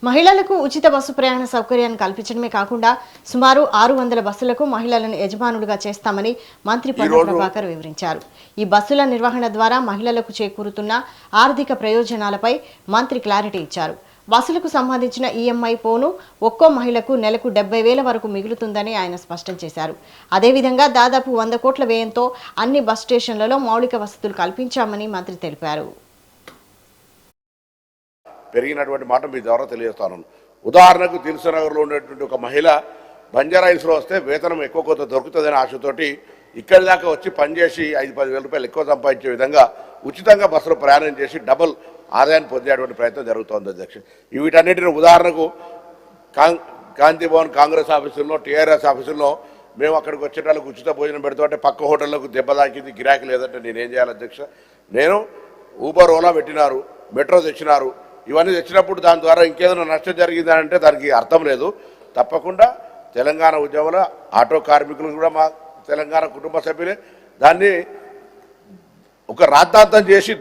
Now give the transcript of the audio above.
మహిళలకు ఉచిత బస్సు ప్రయాణ సౌకర్యాన్ని కల్పించడమే కాకుండా సుమారు 600 బస్సులకు మహిళలను యజమానులుగా చేస్తామని మంత్రి పొన్నం ప్రభాకర్ వివరించారు. ఈ బస్సుల నిర్వహణ ద్వారా మహిళలకు చేకూరుతున్న ఆర్థిక ప్రయోజనాలపై మంత్రి క్లారిటీ ఇచ్చారు. బస్సులకు సంబంధించిన ఈఎంఐ పోను ఒక్కో మహిళకు నెలకు 70,000 వరకు మిగులుతుందని ఆయన స్పష్టం చేశారు. అదేవిధంగా దాదాపు 100 కోట్ల వ్యయంతో అన్ని బస్ స్టేషన్లలో మౌలిక వసతులు కల్పించామని మంత్రి తెలిపారు. పెరిగినటువంటి మాట మీ ద్వారా తెలియజేస్తాను. ఉదాహరణకు దిల్సుఖ్నగర్లో ఉన్నటువంటి ఒక మహిళ బంజారాహిల్స్లో వస్తే వేతనం ఎక్కువ కొంత దొరుకుతుందనే ఆశతోటి ఇక్కడి దాకా వచ్చి పనిచేసి 5-10 వేల రూపాయలు ఎక్కువ సంపాదించే విధంగా ఉచితంగా బస్సులో ప్రయాణం చేసి డబుల్ ఆదాయాన్ని పొందేటువంటి ప్రయత్నం జరుగుతోంది అధ్యక్ష. వీటన్నిటిని ఉదాహరణకు గాంధీ భవన్ కాంగ్రెస్ ఆఫీసుల్లో టీఆర్ఎస్ ఆఫీసుల్లో మేము అక్కడికి వచ్చేటాలకు ఉచిత భోజనం పెడుతుంటే పక్క హోటళ్లకు దెబ్బ తాకింది, గిరాకీ లేదంటే నేనేం చేయాలి అధ్యక్ష? నేను ఊబర్ ఓలా పెట్టినారు, మెట్రో తెచ్చినారు, ఇవన్నీ తెచ్చినప్పుడు దాని ద్వారా ఇంకేదైనా నష్టం జరిగిందంటే దానికి అర్థం లేదు. తప్పకుండా తెలంగాణ ఉద్యమంలో ఆటో కార్మికులు కూడా మా తెలంగాణ కుటుంబ సభ్యులే. దాన్ని ఒక రాద్ధాంతం చేసి